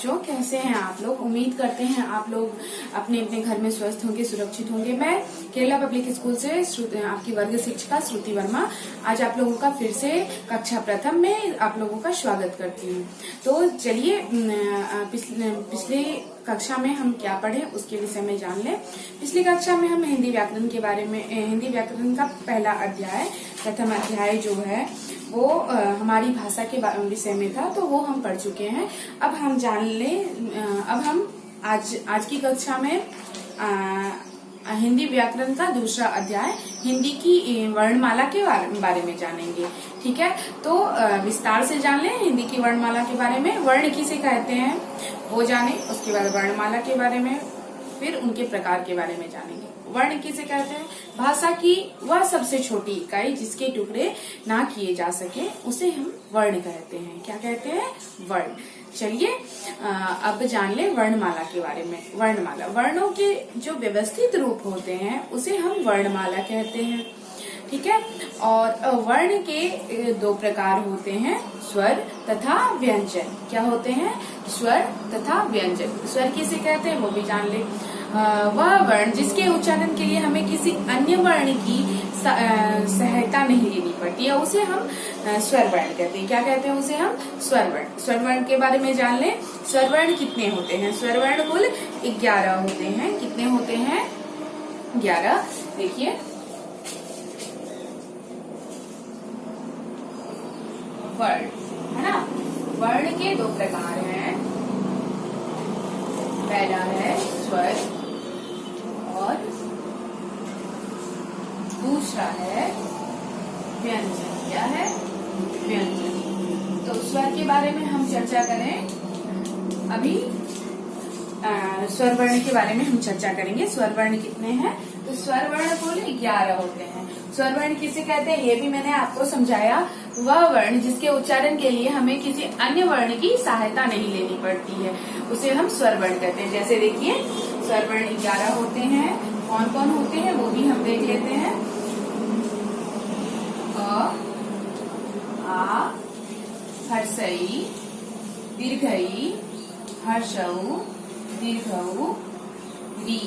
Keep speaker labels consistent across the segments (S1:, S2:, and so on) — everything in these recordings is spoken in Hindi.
S1: बच्चों, कैसे हैं आप लोग। उम्मीद करते हैं आप लोग अपने अपने घर में स्वस्थ होंगे, सुरक्षित होंगे। मैं केरला पब्लिक स्कूल से आपकी वर्ग शिक्षिका श्रुति वर्मा आज आप लोगों का फिर से कक्षा प्रथम में आप लोगों का स्वागत करती हूँ। तो चलिए पिछले कक्षा में हम क्या पढ़े उसके विषय में जान लें। पिछली कक्षा में हम हिंदी व्याकरण के बारे में, हिंदी व्याकरण का पहला अध्याय, प्रथम अध्याय जो है वो हमारी भाषा के विषय में था, तो वो हम पढ़ चुके हैं। अब हम जान लें, अब हम आज की कक्षा में हिंदी व्याकरण का दूसरा अध्याय, हिंदी की वर्णमाला के बारे में जानेंगे। ठीक है, तो विस्तार से जान लें हिंदी की वर्णमाला के बारे में। वर्ण किसे कहते हैं वो जाने, उसके बाद वर्णमाला के बारे में, फिर उनके प्रकार के बारे में जानेंगे। वर्ण किसे कहते हैं? भाषा की वह सबसे छोटी इकाई जिसके टुकड़े ना किए जा सके उसे हम वर्ण कहते हैं। क्या कहते हैं? वर्ण। चलिए अब जान ले वर्णमाला के बारे में। वर्णमाला, वर्णों के जो व्यवस्थित रूप होते हैं उसे हम वर्णमाला कहते हैं। ठीक है, और वर्ण के दो प्रकार होते हैं, स्वर तथा व्यंजन। क्या होते हैं? स्वर तथा व्यंजन। स्वर किसे कहते हैं वो भी जान ले। वह वर्ण जिसके उच्चारण के लिए हमें किसी अन्य वर्ण की सहायता नहीं लेनी पड़ती है उसे हम स्वर वर्ण कहते हैं। क्या कहते हैं उसे हम? स्वर वर्ण। स्वर वर्ण के बारे में जान लें। स्वर वर्ण कितने होते हैं? स्वर वर्ण कुल 11 होते हैं। कितने होते हैं? 11। देखिए, वर्ण है ना। वर्ण के दो प्रकार हैं, पहला है स्वर और दूसरा है व्यंजन। क्या है? व्यंजन। तो स्वर के बारे में हम चर्चा करें। अभी स्वर वर्ण के बारे में हम चर्चा करेंगे। स्वर वर्ण कितने हैं? तो स्वर वर्ण कुल 11 होते हैं। स्वर वर्ण किसे कहते हैं ये भी मैंने आपको समझाया। वह वर्ण जिसके उच्चारण के लिए हमें किसी अन्य वर्ण की सहायता नहीं लेनी पड़ती है उसे हम स्वर वर्ण कहते हैं। जैसे देखिए, स्वर वर्ण 11 होते हैं। कौन कौन होते हैं वो भी हम देख लेते हैं। अ, आ, हर्षई, दीर्घई, हर्षऊ, दीर्घऊ, री,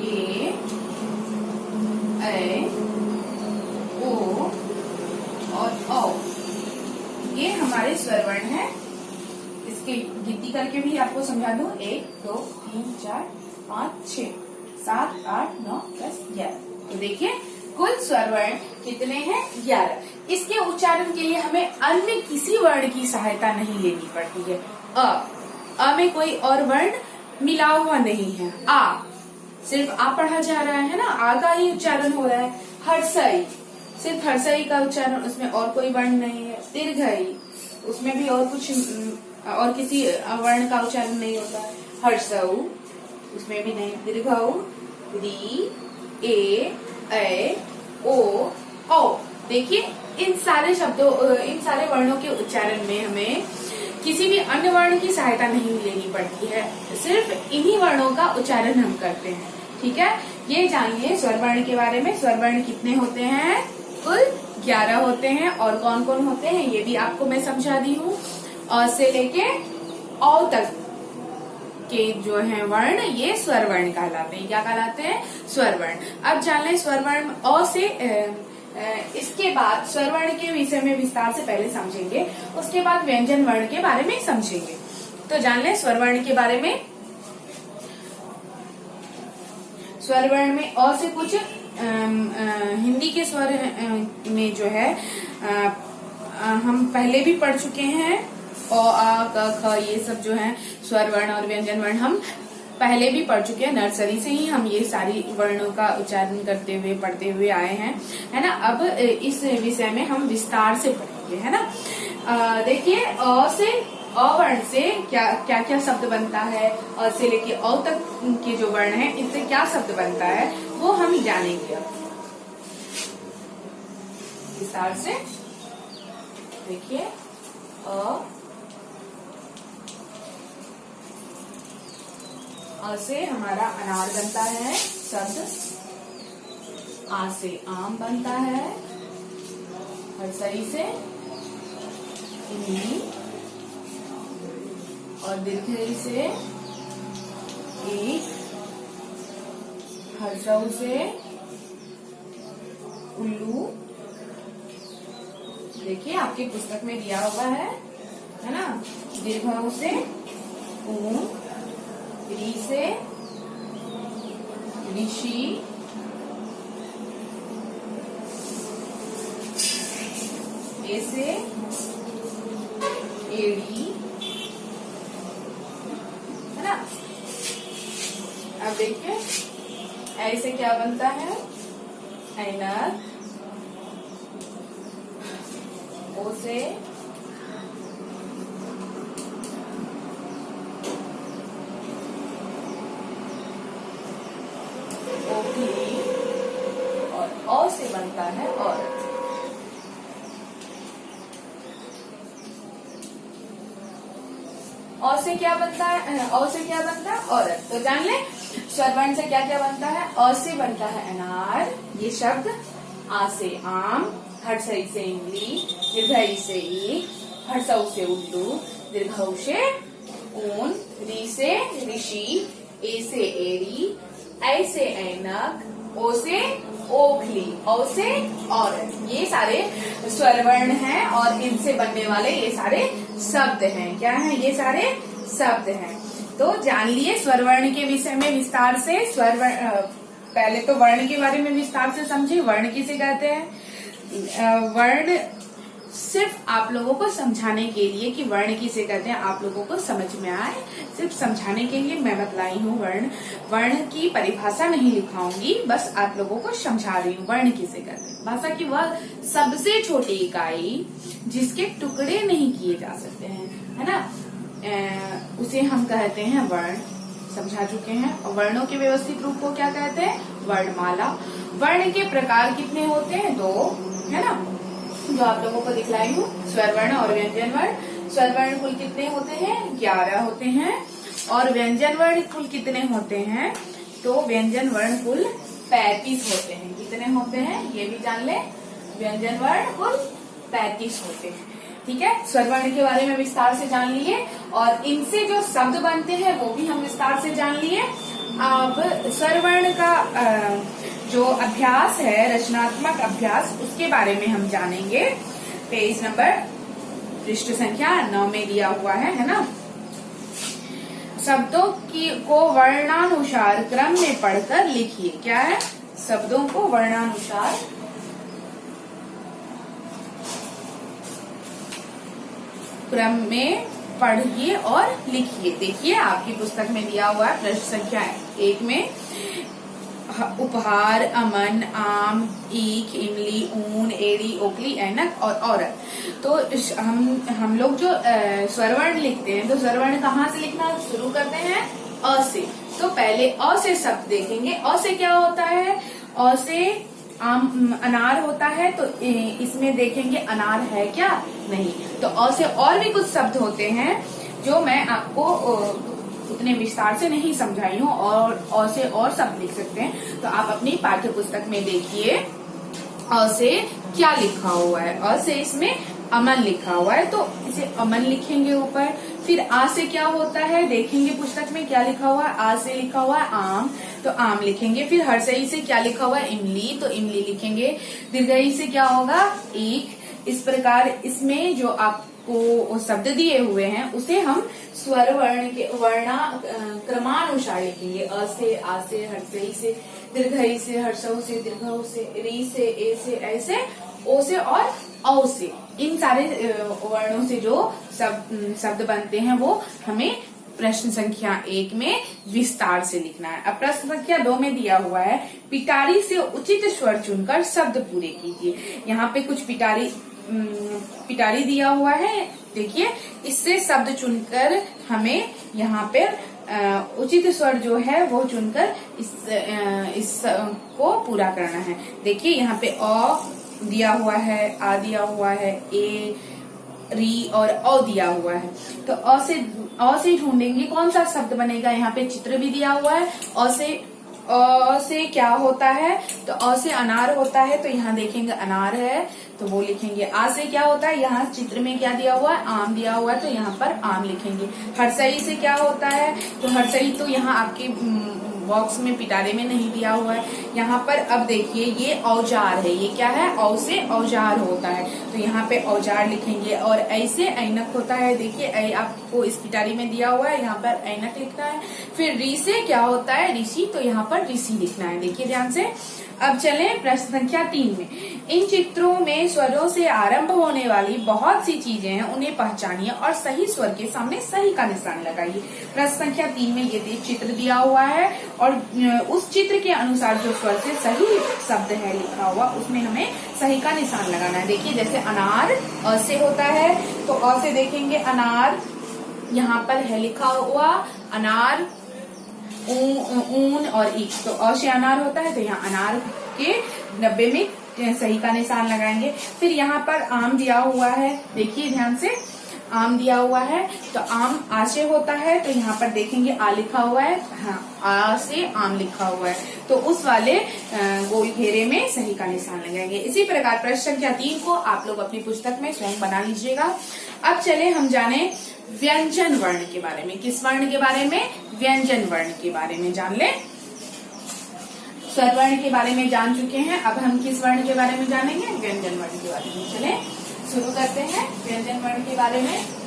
S1: ए, ऐ, ओ और औ। ये हमारे स्वर वर्ण हैं। इसकी गिनती करके भी आपको समझा दूं। 1 2 3 4 5 6 7 8 9 10 11। तो देखिए कुल स्वर वर्ण कितने हैं? 11। इसके उच्चारण के लिए हमें अन्य किसी वर्ण की सहायता नहीं लेनी पड़ती है। अ में कोई और वर्ण मिला हुआ नहीं है। आ सिर्फ आ पढ़ा जा रहा है ना, आ का ही उच्चारण हो रहा है। हर्षई, सिर्फ हर्षई का उच्चारण, उसमें और कोई वर्ण नहीं है। दीर्घई, उसमें भी और कुछ और किसी वर्ण का उच्चारण नहीं होता है। हर्षऊ, उसमें भी नहीं। दीर्घऊ, री, ए, ऐ, ओ, औ। देखिए इन सारे शब्दों, इन सारे वर्णों के उच्चारण में हमें किसी भी अन्य वर्ण की सहायता नहीं लेनी पड़ती है, सिर्फ इन्हीं वर्णों का उच्चारण हम करते हैं। ठीक है, ये जानिए स्वर वर्ण के बारे में। स्वर वर्ण कितने होते हैं? कुल 11 होते हैं। और कौन कौन होते हैं ये भी आपको मैं समझा दी हूँ। अ से लेके औ तक के जो है वर्ण ये स्वर वर्ण कहलाते हैं। क्या कहलाते हैं? स्वर वर्ण। अब जान लें स्वर वर्ण अ से इसके बाद स्वर वर्ण के विषय में विस्तार से पहले समझेंगे, उसके बाद व्यंजन वर्ण के बारे में समझेंगे। तो जान लें स्वर वर्ण के बारे में। स्वर वर्ण में अ से कुछ हिंदी के स्वर में जो है हम पहले भी पढ़ चुके हैं। अ, आ, क, ख ये सब जो है स्वर वर्ण और व्यंजन वर्ण हम पहले भी पढ़ चुके हैं। नर्सरी से ही हम ये सारी वर्णों का उच्चारण करते हुए पढ़ते हुए आए हैं, है ना। अब इस विषय में हम विस्तार से पढ़ेंगे, है ना। देखिए अ से, अ वर्ण से क्या क्या क्या शब्द बनता है, अ से लेके अ तक के जो वर्ण है इनसे क्या शब्द बनता है वो हम जानेंगे अब विस्तार से। देखिए अ से हमारा अनार बनता है शब्द। आ से आम बनता है। हर्षई से इमली, और दीर्घई से ईख, हर्षऊ से उल्लू। देखिए आपकी पुस्तक में दिया हुआ है ना। दीर्घऊ से ऊं, री से ऋषि, ए से एड़ी, है ना। अब देखिए ऐसे क्या बनता है, ऐनक, ओ से ओखली, और औ से बनता है औरत। औ से क्या बनता है, औ से क्या बनता है, औरत। तो जान ले स्वरवर्ण से क्या क्या बनता है। अ से बनता है अनार, ये शब्द। आ से आम, हर्षई से इमली, दीर्घई से ईख, हर्षऊ से उल्लू, दीर्घऊ से ऊन, री से ऋषि, ए से एड़ी, ऐ से ऐनक, ओ से ओखली, औ से औरत। ये सारे स्वरवर्ण हैं और इनसे बनने वाले ये सारे शब्द हैं। क्या हैं ये सारे शब्द हैं। तो जान लिए स्वरवर्ण के विषय में विस्तार से। स्वरवर्ण पहले तो वर्ण के बारे में विस्तार से समझे, वर्ण किसे कहते हैं। वर्ण सिर्फ आप लोगों को समझाने के लिए कि वर्ण किसे कहते हैं आप लोगों को समझ में आए, सिर्फ समझाने के लिए मैं बतलाई हूँ। वर्ण की परिभाषा नहीं लिखाऊंगी, बस आप लोगों को समझा रही हूँ वर्ण किसे कहते हैं। भाषा की वह सबसे छोटी इकाई जिसके टुकड़े नहीं किए जा सकते हैं, है ना, उसे हम कहते हैं वर्ण। समझा चुके हैं। और वर्णों के व्यवस्थित रूप को क्या कहते हैं, वर्णमाला। वर्ण के प्रकार कितने होते हैं, 2, है ना, जो आप लोगों को दिखलाई हूँ, स्वरवर्ण और व्यंजन वर्ण। स्वरवर्ण कुल कितने होते हैं, 11 होते हैं। और व्यंजन वर्ण कुल कितने होते हैं, तो व्यंजन वर्ण कुल 35 होते हैं। कितने होते हैं ये भी जान ले, व्यंजन वर्ण कुल 35 होते हैं। ठीक है, स्वरवर्ण के बारे में विस्तार से जान लिए और इनसे जो शब्द बनते हैं वो भी हम विस्तार से जान लिए। अब स्वरवर्ण का जो अभ्यास है, रचनात्मक अभ्यास, उसके बारे में हम जानेंगे। पेज नंबर पृष्ठ संख्या 9 में दिया हुआ है ना। शब्दों को वर्णानुसार क्रम में पढ़कर लिखिए। क्या है, शब्दों को वर्णानुसार क्रम में पढ़िए और लिखिए। देखिए आपकी पुस्तक में दिया हुआ है पृष्ठ संख्या 1 में उपहार, अमन, आम, ईख, इमली, ऊन, एड़ी, ओखली, ऐनक और औरत। तो हम लोग जो स्वरवर्ण लिखते हैं तो स्वरवर्ण कहाँ से लिखना शुरू करते हैं, अ से। तो पहले अ से शब्द देखेंगे। अ से क्या होता है, अ से अनार होता है, तो इसमें देखेंगे अनार है क्या, नहीं। तो अ से और भी कुछ शब्द होते हैं जो मैं आपको उतने विस्तार से नहीं समझाई हूँ, और अ से और शब्द लिख सकते हैं। तो आप अपनी पाठ्य पुस्तक में देखिए अ से क्या लिखा हुआ है। अ से इसमें अमन लिखा हुआ है, तो इसे अमन लिखेंगे ऊपर। फिर आ से क्या होता है, देखेंगे पुस्तक में क्या लिखा हुआ है। आ से लिखा हुआ है आम, तो आम लिखेंगे। फिर हर्षई से क्या लिखा हुआ है, इमली, तो इमली लिखेंगे। दीर्घई से क्या होगा, ईख। इस प्रकार इसमें जो आपको शब्द दिए हुए हैं उसे हम स्वर वर्ण के क्रमानुसार लिखेंगे। अ से, आ से, हर्षई से, दीर्घई से, हर्षऊ से, दीर्घऊ से, री से, ए से, ऐ से, ओ से और औ से। इन सारे वर्णों से जो शब्द बनते हैं वो हमें प्रश्न संख्या 1 में विस्तार से लिखना है। अब प्रश्न संख्या 2 में दिया हुआ है पिटारी से उचित स्वर चुनकर शब्द पूरे कीजिए। यहाँ पे कुछ पिटारी दिया हुआ है, देखिए। इससे शब्द चुनकर हमें यहाँ पे उचित स्वर जो है वो चुनकर इस को पूरा करना है। देखिए यहाँ पे अ दिया हुआ है, आ दिया हुआ है, ए, री और औ दिया हुआ है। तो अ से ढूंढेंगे कौन सा शब्द बनेगा। यहाँ पे चित्र भी दिया हुआ है। अ से क्या होता है, तो अ से अनार होता है, तो यहाँ देखेंगे अनार है, तो तो वो लिखेंगे। आ से क्या होता है, यहाँ चित्र में क्या दिया हुआ है, आम दिया हुआ है, तो यहाँ पर आम लिखेंगे। हर्षई से क्या होता है, तो हर्षई तो यहाँ आपके बॉक्स में पिटारे में नहीं दिया हुआ है। यहाँ पर अब देखिए ये औजार है, ये क्या है, औ से औजार होता है, तो यहाँ पे औजार लिखेंगे। और ऐसे ऐनक होता है, देखिए आपको इस पिटारी में दिया हुआ है, यहाँ पर ऐनक लिखना है। फिर री से क्या होता है, ऋषि, तो यहाँ पर ऋषि लिखना है। देखिए ध्यान से। अब चले प्रश्न संख्या 3 में। इन चित्रों में स्वरों से आरंभ होने वाली बहुत सी चीजें हैं, उन्हें पहचानिए और सही स्वर के सामने सही का निशान लगाइए। प्रश्न संख्या 3 में ये चित्र दिया हुआ है और उस चित्र के अनुसार जो स्वर से सही शब्द है लिखा हुआ, उसमें हमें सही का निशान लगाना है। देखिए जैसे अनार अ से होता है, तो अ से देखेंगे अनार, यहाँ पर है लिखा हुआ अनार, ऊन और ईख, तो अ से अनार होता है, तो यहाँ अनार के 90 में सही का निशान लगाएंगे। फिर यहाँ पर आम दिया हुआ है, देखिए ध्यान से, आम दिया हुआ है, तो आम आ से होता है, तो यहाँ पर देखेंगे आ लिखा हुआ है, हाँ आ से आम लिखा हुआ है, तो उस वाले गोल घेरे में सही का निशान लगाएंगे। इसी प्रकार प्रश्न संख्या 3 को आप लोग अपनी पुस्तक में स्वयं बना लीजिएगा। अब चले हम जाने व्यंजन वर्ण के बारे में। किस वर्ण के बारे में, व्यंजन वर्ण के बारे में जान ले। स्वर वर्ण के बारे में जान चुके हैं, अब हम किस वर्ण के बारे में जानेंगे, व्यंजन वर्ण के बारे में। चले शुरू करते हैं व्यंजन वर्ण के बारे में।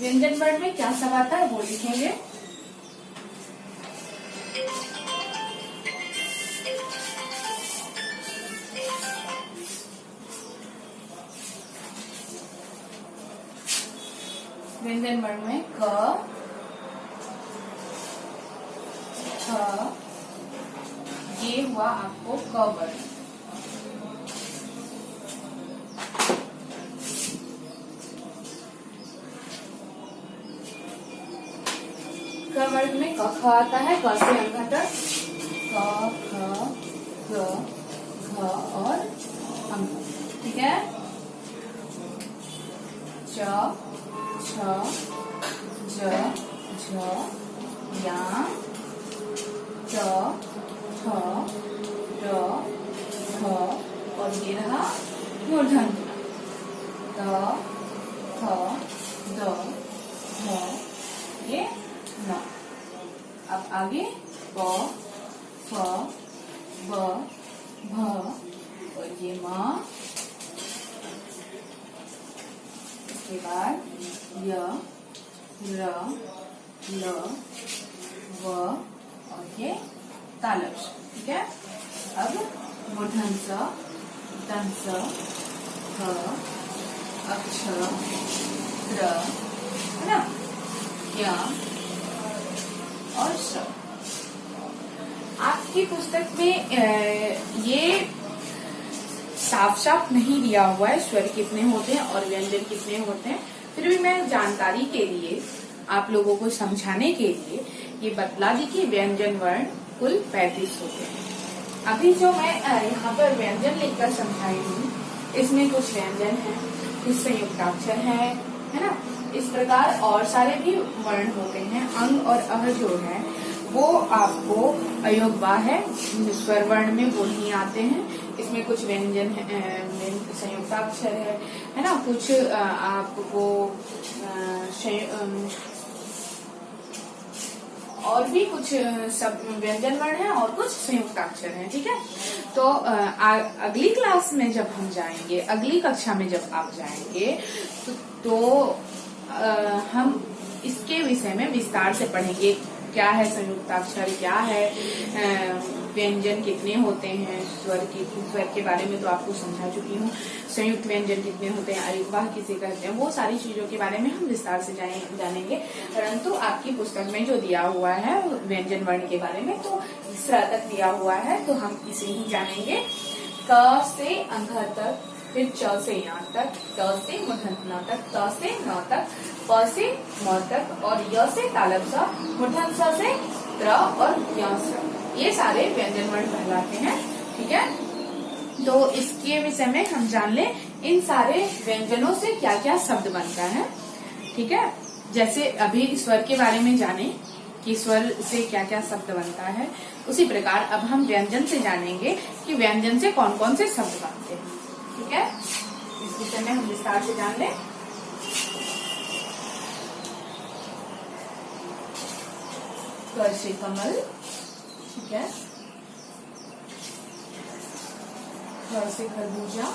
S1: व्यंजन वर्ण में क्या सब आता है वो लिखेंगे। व्यंजन वर्ण में क, ख, ये हुआ आपको क वर्ण। क वर्ण में क ख आता है, क से अंगघटक, क ख ग घ और अंग, ठीक है। च छ ज झ या ट ठ ड ढ और ये रहा मूर्धन्य त थ द ध ये न। अब आगे प फ ब भ और ये म, इसके बाद य र ल व और ये तालव्य, ठीक है। अब मूर्धन्य स, दंत स, ध, अक्षर द्र, है ना, य और श। आपकी पुस्तक में ये साफ साफ नहीं दिया हुआ है स्वर कितने होते हैं और व्यंजन कितने होते हैं, फिर भी मैं जानकारी के लिए आप लोगों को समझाने के लिए ये बतला दी कि व्यंजन वर्ण कुल 35 होते हैं। अभी जो मैं यहाँ पर व्यंजन लिखकर समझाई हूँ, इसमें कुछ व्यंजन है, कुछ संयुक्ताक्षर है ना, इस प्रकार और सारे भी वर्ण होते हैं। अंग और अह जो है वो आपको अयोगवा है, स्वर वर्ण में वो नहीं आते हैं। इसमें कुछ व्यंजन है, संयुक्ताक्षर है ना, कुछ आपको और भी कुछ सब व्यंजन वर्ण है और कुछ संयुक्ताक्षर हैं, ठीक है। तो अगली क्लास में जब हम जाएंगे, अगली कक्षा में जब आप जाएंगे तो हम इसके विषय में विस्तार से पढ़ेंगे। क्या है संयुक्ताक्षर, क्या है व्यंजन कितने होते हैं, स्वर के बारे में तो आपको समझा चुकी हूँ। संयुक्त व्यंजन कितने होते हैं, अलिफ्बा किसे कहते हैं, वो सारी चीजों के बारे में हम विस्तार से जानेंगे। परंतु आपकी पुस्तक में जो दिया हुआ है व्यंजन वर्ण के बारे में, तो तीसरा तक दिया हुआ है, तो हम इसे ही जानेंगे। क से अंध तक, फिर च से या तक, त से मूर्धन्य न तक, त से न तक, प से म तक और य से तालब स, मूर्धन्य स से त्र और य स, ये सारे व्यंजन वर्ण कहलाते हैं, ठीक है। तो इसके विषय में हम जान ले इन सारे व्यंजनों से क्या क्या शब्द बनता है, ठीक है। जैसे अभी स्वर के बारे में जाने कि स्वर से क्या क्या शब्द बनता है, उसी प्रकार अब हम व्यंजन से जानेंगे कि व्यंजन से कौन कौन से शब्द बनते हैं, ठीक है। इस विषय में हम विस्तार से जान लें। क से कमल, ठीक है। ख से खरबूजा,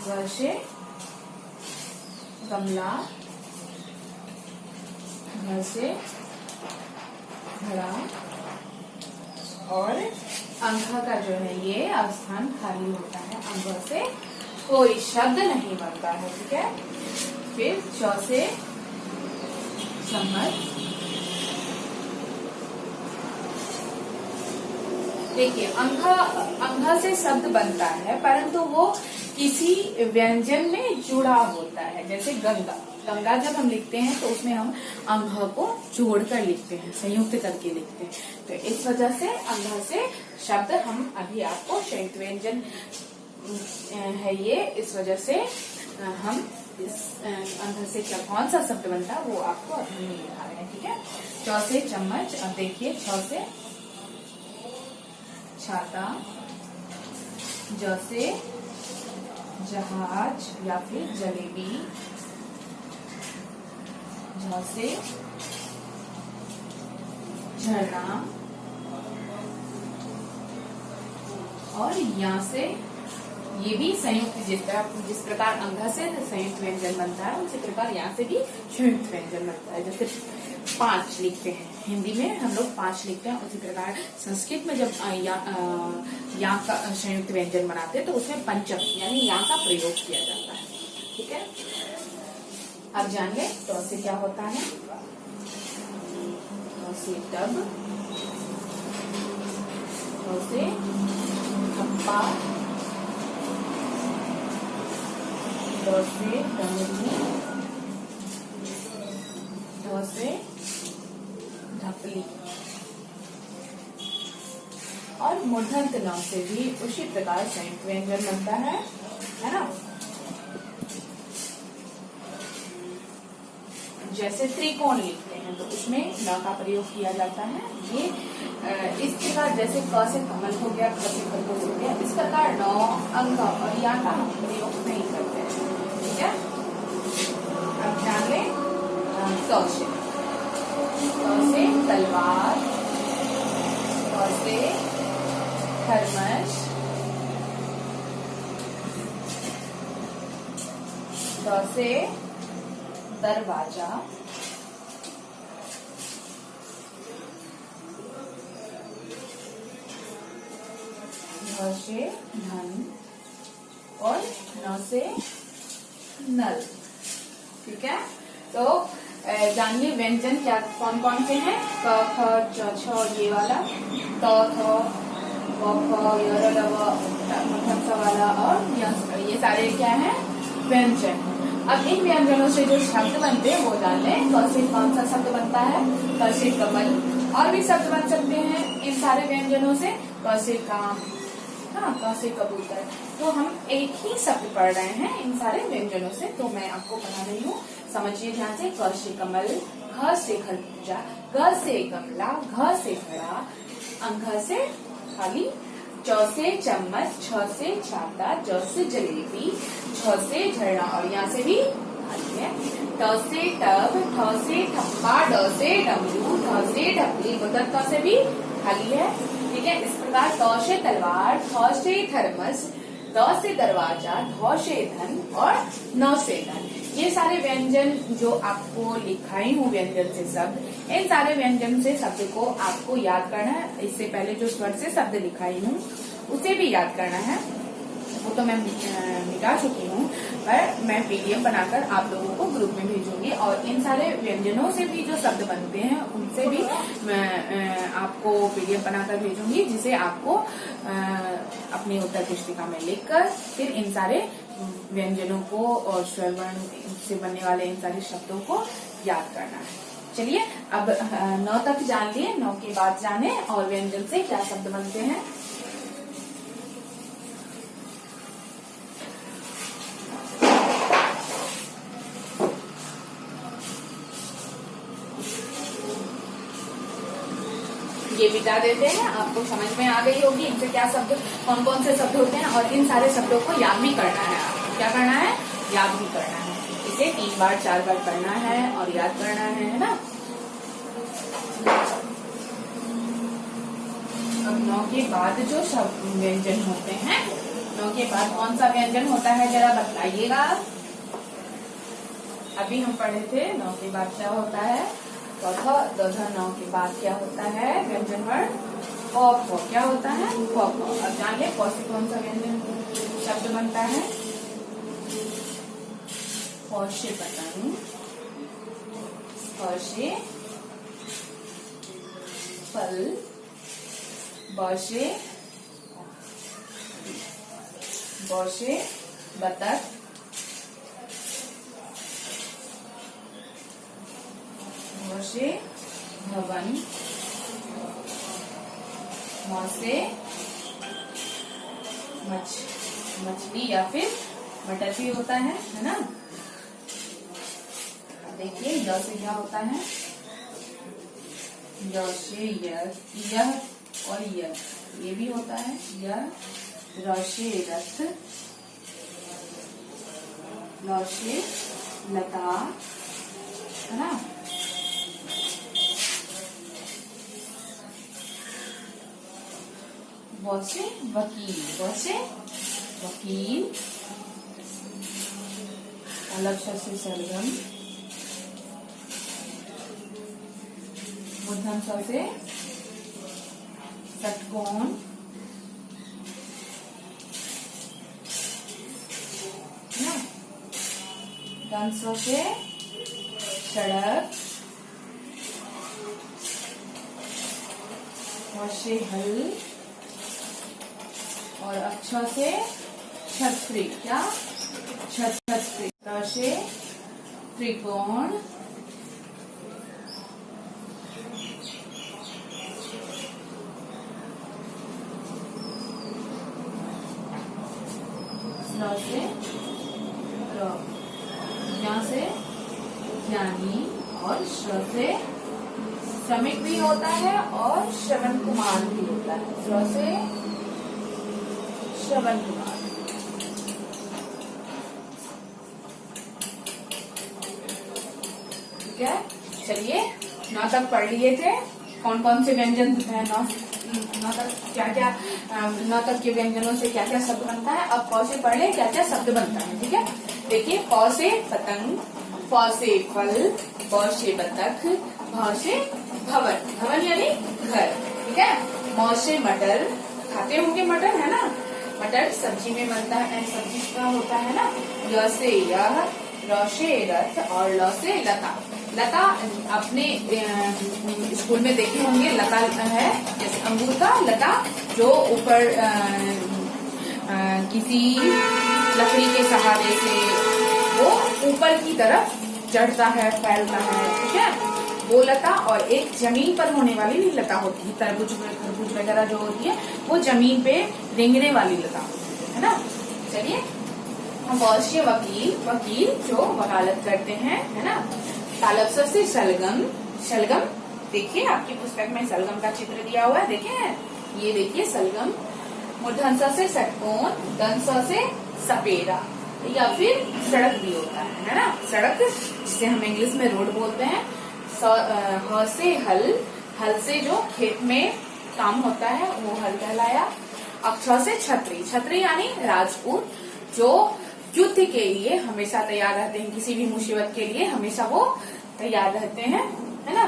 S1: ग से गमला, घ से घड़ा और अंक का जो है ये स्थान खाली होता है, अंक से कोई शब्द नहीं बनता है, ठीक है। फिर च से चम्मच, देखिए अंघ से शब्द बनता है परंतु वो किसी व्यंजन में जुड़ा होता है। जैसे गंगा, गंगा जब हम लिखते हैं तो उसमें हम अंघ को जोड़कर लिखते हैं, संयुक्त करके लिखते हैं। तो इस वजह से अंघ से शब्द हम अभी आपको संयुक्त व्यंजन है ये, इस वजह से हम इस अंघ से क्या कौन सा शब्द बनता है वो आपको अभी नहीं लिखा रहे हैं, ठीक है। च से चम्मच, अब देखिए छ से छाता, ज से जहाज या फिर जलेबी, झ से झरना और यहाँ से ये भी संयुक्त, जिस प्रकार अंघ से संयुक्त व्यंजन बनता है उसी प्रकार यहाँ से भी संयुक्त व्यंजन बनता है। जैसे 5 लिखते हैं, हिंदी में हम लोग 5 लिखते हैं, उसी प्रकार संस्कृत में जब या का संयुक्त व्यंजन बनाते हैं तो उसमें पंचम यानी या का प्रयोग किया जाता है, ठीक है। अब जान ले तो से क्या होता है। तो से टब, तो से खप्पा, तो से डमरू, तो से ढपली और मूर्धन्य न से भी उसी प्रकार संयुक्त व्यंजन बनता है ना। जैसे त्रिकोण लिखते हैं तो उसमें न का प्रयोग किया जाता है। ये इस प्रकार जैसे क से कमल हो गया, क से खरगोश हो गया, इस प्रकार न, अंक और या का हम प्रयोग नहीं करते हैं, ठीक है। अब ध्यान लें क से तलवार, क से थर्मस, द से दरवाजा, ध से धन और न से नल, ठीक है। तो जानिए व्यंजन क्या कौन कौन से हैं। क ख च छ ये वाला, त थ व फ य र ल व स वाला और ये सारे क्या है व्यंजन। अब इन व्यंजनों से जो शब्द बनते हैं वो जान लें। क से कौन सा शब्द बनता है, क से कमल, और भी शब्द बन सकते हैं इन सारे व्यंजनों से। क से काम, हाँ क से कबूतर। तो हम एक ही शब्द पढ़ रहे हैं इन सारे व्यंजनों से, तो मैं आपको बता रही हूँ, समझिए ध्यान से। क से कमल, ख से खरबूजा, ग से गमला, घ से घड़ा, अंघ से खाली, च से चम्मच, छ से छाता, ज से जलेबी, छ से झरना और यहाँ से भी खाली है। ट से टब, ठ से ठप्पा, ड से डमरू, ढ से ढपली, उधर त से भी खाली है। ठीक है, इस प्रकार ट से तलवार, थ से थर्मस, द से दरवाजा, ध से धन और न से धन। ये सारे व्यंजन जो आपको लिखाई हूँ व्यंजन से शब्द, इन सारे व्यंजन से शब्द को आपको याद करना है। इससे पहले जो स्वर से शब्द लिखाई हूँ उसे भी याद करना है। वो तो मैं मिटा चुकी हूँ, पर मैं पीडीएफ बनाकर आप लोगों को ग्रुप में भेजूंगी और इन सारे व्यंजनों से भी जो शब्द बनते हैं उनसे भी मैं आपको पीडीएफ बनाकर भेजूंगी, जिसे आपको अपनी उत्तर पुस्तिका में लिखकर फिर इन सारे व्यंजनों को और स्वर वर्ण से बनने वाले इन सारे शब्दों को याद करना है। चलिए अब 9 तक जान लिए, 9 के बाद जाने और व्यंजन से क्या शब्द बनते हैं। ये बिता देते हैं, आपको समझ में आ गई होगी इनसे क्या शब्द, कौन कौन से शब्द होते हैं और इन सारे शब्दों को याद भी करना है। आपको क्या करना है, याद भी करना है। इसे 3 बार 4 बार पढ़ना है और याद करना है ना। अब 9 के बाद जो शब्द व्यंजन होते हैं, 9 के बाद कौन सा व्यंजन होता है जरा बताइएगा। अभी हम पढ़े थे 9 के बाद क्या होता है, चौथा 9 के बाद क्या होता है व्यंजन वर्ण प, क्या होता है प। अब जान ले प से कौन सा व्यंजन शब्द बनता है। प से पतंग, फ से फल, ब से बतख, भ से भवन, म से मछली या फिर मटर भी होता है ना। देखिए य से क्या होता है, य से यह और ये भी होता है यह। र से रथ, ल से लता है ना। व से वकील, व से वकील, अलग से सरगम, मूर्धन स से षटकोण, दंत स से सड़क, ह से हल और अच्छा से छतरी, क्या छतरी। त से त्रिकोण, स से ज्ञ से ज्ञानी और श्र से श्रमिक भी होता है और श्रवण कुमार भी होता है। श्र से श्रवण कुमार। ठीक है, चलिए 9 तक पढ़ लिए थे। कौन कौन से व्यंजन है 9 तक, क्या क्या 9 तक के व्यंजनों से क्या क्या शब्द बनता है। अब प से पढ़ ले क्या क्या शब्द बनता है। ठीक है, देखिए प से पतंग, फ से फल, ब से बतख, भ से भवन, भवन यानी घर। ठीक है, म से मटर, खाते होंगे मटर है ना, मटर सब्जी में बनता है, सब्जी का होता है ना। य से यह, र से रथ और ल से लता। लता अपने स्कूल में देखे होंगे, लता है जैसे अंगूर का लता जो ऊपर किसी लकड़ी के सहारे से वो ऊपर की तरफ चढ़ता है, फैलता है। ठीक है, वो लता। और एक जमीन पर होने वाली भी लता होती है, तरबूज खरबूज वगैरह जो होती है वो जमीन पे रेंगने वाली लता होती है ना। चलिए, अवश्य वकील, वकील जो वकालत करते हैं है ना। तालब से शलगम, शलगम देखिए आपकी पुस्तक में शलगम का चित्र दिया हुआ है, देखिए ये देखिए शलगम। मूर्धन स से षटकोण, दंत स से सपेरा, या फिर सड़क भी होता है ना, सड़क जिसे हम इंग्लिश में रोड बोलते हैं। ह से हल, हल से जो खेत में काम होता है वो हल कहलाया। अब छ से छतरी, छतरी यानी राजपूत जो युद्ध के लिए हमेशा तैयार रहते हैं, किसी भी मुसीबत के लिए हमेशा वो तैयार रहते हैं, है ना।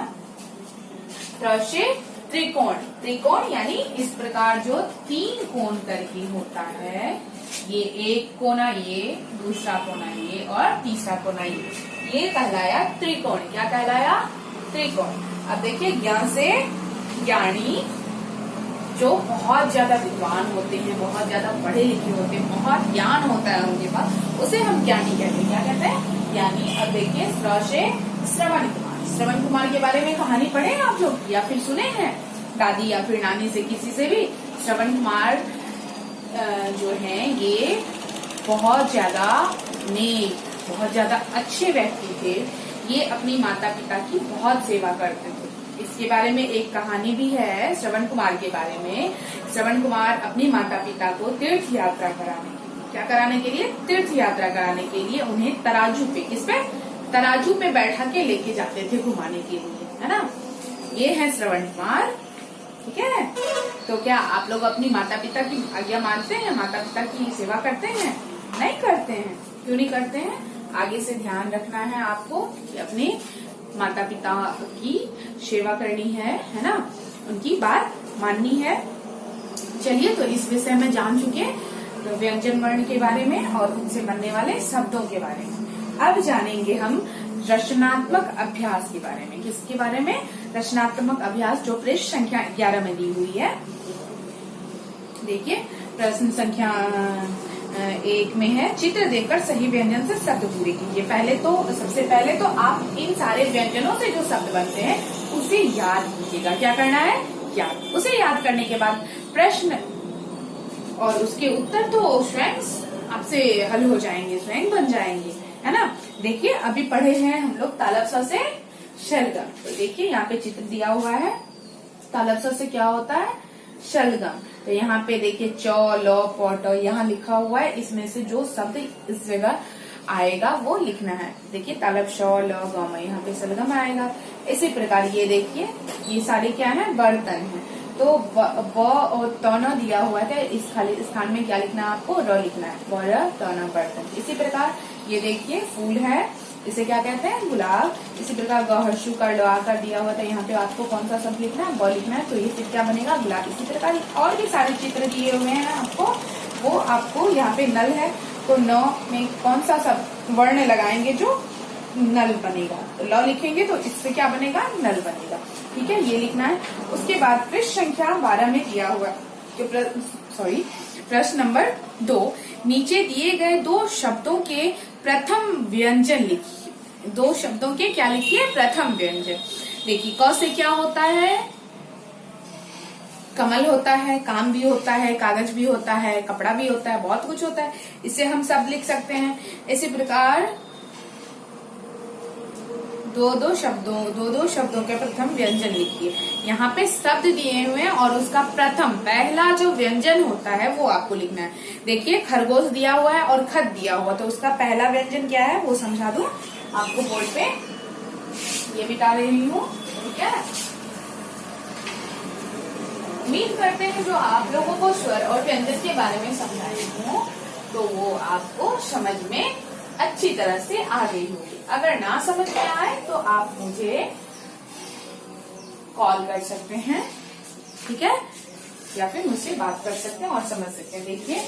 S1: त्र से त्रिकोण, त्रिकोण यानी इस प्रकार जो 3 कोण करके होता है, ये एक कोना ये, दूसरा कोना ये और तीसरा कोना ये कहलाया त्रिकोण। क्या कहलाया? त्रिकोण। अब देखिए ज्ञान से ज्ञानी जो बहुत ज्यादा विद्वान होते हैं, बहुत ज्यादा पढ़े लिखे होते हैं, बहुत ज्ञान होता है उनके पास, उसे हम ज्ञानी कहते हैं। क्या कहते हैं? ज्ञानी। अब देखिए श्र से श्रवण कुमार, श्रवण कुमार के बारे में कहानी पढ़े हैं आप लोग या फिर सुने हैं दादी या फिर नानी से, किसी से भी। श्रवण कुमार जो हैं ये बहुत ज्यादा नेक, बहुत ज्यादा अच्छे व्यक्ति थे। ये अपनी माता पिता की बहुत सेवा करते थे। इसके बारे में एक कहानी भी है श्रवण कुमार के बारे में। श्रवण कुमार अपनी माता पिता को तीर्थ यात्रा कराने, क्या कराने के लिए? तीर्थ यात्रा कराने के लिए उन्हें तराजू पे, किस पे? तराजू पे बैठा के लेके जाते थे घुमाने के लिए, है ना। ये है श्रवण कुमार, ठीक है। तो क्या आप लोग अपनी माता पिता की आज्ञा मानते हैं, माता पिता की सेवा करते हैं? नहीं करते हैं। क्यों नहीं करते हैं? आगे से ध्यान रखना है आपको कि अपने माता पिता की सेवा करनी है ना, उनकी बात माननी है। चलिए, तो इस विषय में जान चुके तो व्यंजन वर्ण के बारे में और उनसे बनने वाले शब्दों के बारे में। अब जानेंगे हम रचनात्मक अभ्यास के बारे में। किसके बारे में? रचनात्मक अभ्यास, जो पृष्ठ संख्या 11 में दी हुई है। देखिए प्रश्न संख्या 1 में है, चित्र देखकर सही व्यंजन से शब्द पूरे कीजिए। सबसे पहले तो आप इन सारे व्यंजनों से जो शब्द बनते हैं उसे याद कीजिएगा। क्या करना है? याद। उसे याद करने के बाद प्रश्न और उसके उत्तर तो स्वयं आपसे हल हो जाएंगे, स्वयं बन जाएंगे, है ना। देखिए अभी पढ़े हैं हम लोग तालब स से शलगम। तो देखिए यहाँ पे चित्र दिया हुआ है, तालब स से क्या होता है? शलगम। तो यहाँ पे देखिए च, ल, प, ट यहाँ लिखा हुआ है, इसमें से जो शब्द इस जगह आएगा वो लिखना है। देखिए तालब श, ल, ग, म, यहाँ पे शलगम आएगा। इसी प्रकार ये देखिए ये सारे क्या है? बर्तन है। तो ब और त न दिया हुआ है, इस खाली स्थान में क्या लिखना है आपको? र लिखना है। ब, र, त, न, बर्तन। इसी प्रकार ये देखिए फूल है, इसे क्या कहते हैं? गुलाब। इसी प्रकार ग, हर्षु का ड आकर दिया हुआ था, यहाँ पे आपको कौन सा शब्द लिखना है? ब लिखना है। तो ये फिर क्या बनेगा? गुलाब। इसी प्रकार और भी सारे चित्र दिए हुए हैं आपको, वो आपको यहाँ पे नल है तो न में कौन सा शब्द वर्ण लगाएंगे जो नल बनेगा? तो ल लिखेंगे तो इससे क्या बनेगा? नल बनेगा। ठीक है, ये लिखना है। उसके बाद पृष्ठ संख्या 12 में दिया हुआ प्रश्न नंबर 2, नीचे दिए गए 2 शब्दों के प्रथम व्यंजन लिखिए। 2 शब्दों के क्या लिखिए? प्रथम व्यंजन। देखिए क से क्या होता है? कमल होता है, काम भी होता है, कागज भी होता है, कपड़ा भी होता है, बहुत कुछ होता है। इसे हम सब लिख सकते हैं। इसी प्रकार दो शब्दों के प्रथम व्यंजन लिखिए। यहाँ पे शब्द दिए हुए हैं और उसका प्रथम पहला जो व्यंजन होता है वो आपको लिखना है। देखिए खरगोश दिया हुआ है और खत दिया हुआ, तो उसका पहला व्यंजन क्या है वो समझा दूं आपको बोर्ड पे, ये बिता रही हूँ। ठीक है, उम्मीद करते हैं जो आप लोगों को स्वर और व्यंजन के बारे में समझाई हूँ तो वो आपको समझ में अच्छी तरह से आ गई होगी। अगर ना समझ में आए तो आप मुझे कॉल कर सकते हैं, ठीक है, या फिर मुझसे बात कर सकते हैं और समझ सकते हैं। देखिए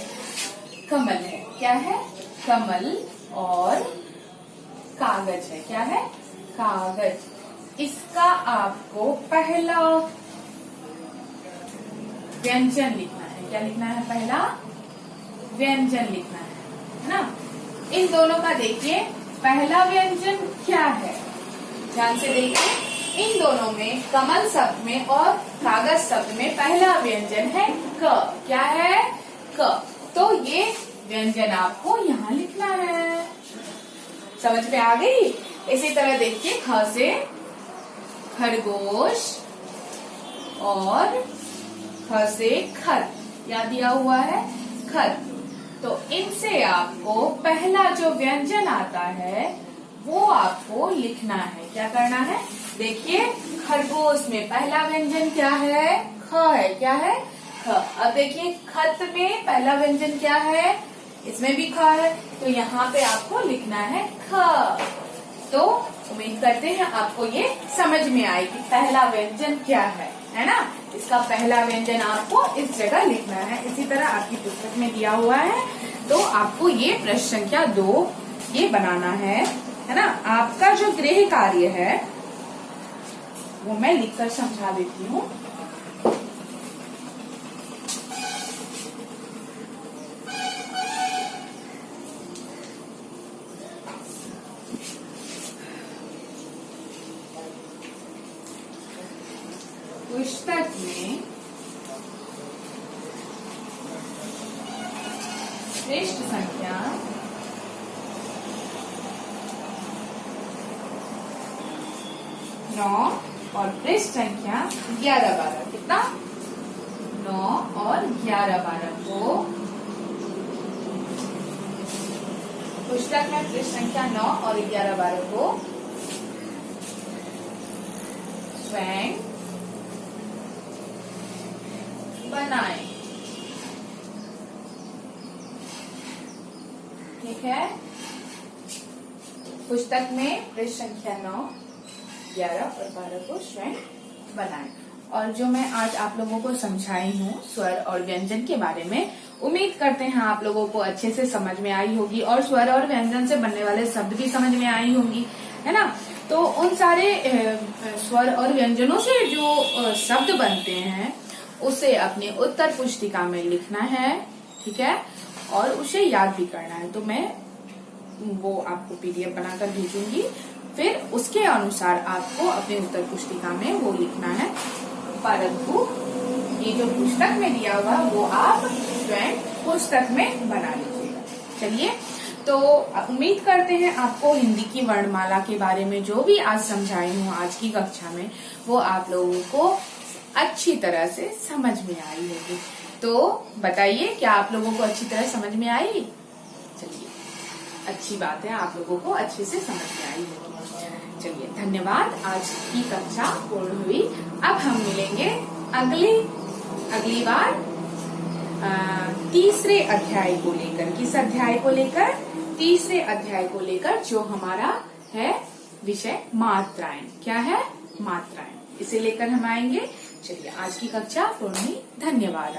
S1: कमल है, क्या है? कमल। और कागज है, क्या है? कागज। इसका आपको पहला व्यंजन लिखना है। क्या लिखना है? पहला व्यंजन लिखना है ना। इन दोनों का देखिए पहला व्यंजन क्या है, ध्यान से देखिए। इन दोनों में कमल शब्द में और कागज शब्द में पहला व्यंजन है क। क्या है? क। तो ये व्यंजन आपको यहाँ लिखना है। समझ में आ गई? इसी तरह देखिए ख से खरगोश और ख से खत, क्या दिया हुआ है? खत। तो इनसे आपको पहला जो व्यंजन आता है वो आपको लिखना है। क्या करना है? देखिए, खरगोश में पहला व्यंजन क्या है? ख है। क्या है? ख। अब देखिए, खत में पहला व्यंजन क्या है? इसमें भी ख है, तो यहाँ पे आपको लिखना है ख। तो उम्मीद करते हैं आपको ये समझ में आए कि पहला व्यंजन क्या है ना? इसका पहला व्यंजन आपको इस जगह लिखना है। इसी तरह आपकी पुस्तक में दिया हुआ है, तो आपको ये प्रश्न संख्या 2 ये बनाना है ना? आपका जो गृह कार्य है वो मैं लिखकर समझा देती हूँ। पुस्तक में पृष्ठ संख्या 9 और पृष्ठ संख्या 11-12। कितना? 9 और 11-12 को पुस्तक में पृष्ठ संख्या 9 और 11-12 को स्वयं बनाएं। ठीक है? पुस्तक में पृष्ठ संख्या 9, 11 और 12 को स्वयं बनाएं। और जो मैं आज आप लोगों को समझाई हूँ स्वर और व्यंजन के बारे में, उम्मीद करते हैं आप लोगों को अच्छे से समझ में आई होगी और स्वर और व्यंजन से बनने वाले शब्द भी समझ में आई होंगी, है ना? तो उन सारे स्वर और व्यंजनों से जो शब्द बनते हैं उसे अपनी उत्तर पुस्तिका में लिखना है। ठीक है? और उसे याद भी करना है। तो मैं वो आपको PDF बनाकर भेजूंगी, फिर उसके अनुसार आपको अपने उत्तर पुस्तिका में वो लिखना है। परंतु ये जो पुस्तक में दिया हुआ वो आप स्वयं पुस्तक में बना लीजिएगा। चलिए, तो उम्मीद करते हैं आपको हिंदी की वर्णमाला के बारे में जो भी आज समझाई हूँ आज की कक्षा में, वो आप लोगों को अच्छी तरह से समझ में आई होगी। तो बताइए, क्या आप लोगों को अच्छी तरह समझ में आई? चलिए, अच्छी बात है, आप लोगों को अच्छे से समझ में आई होगी। चलिए, धन्यवाद। आज की कक्षा पूर्ण हुई। अब हम मिलेंगे अगली बार तीसरे अध्याय को लेकर। किस अध्याय को लेकर? तीसरे अध्याय को लेकर, जो हमारा है विषय मात्राएं। क्या है? मात्राएं। इसे लेकर हम आएंगे। चलिए, आज की कक्षा पूर्ण हुई। धन्यवाद।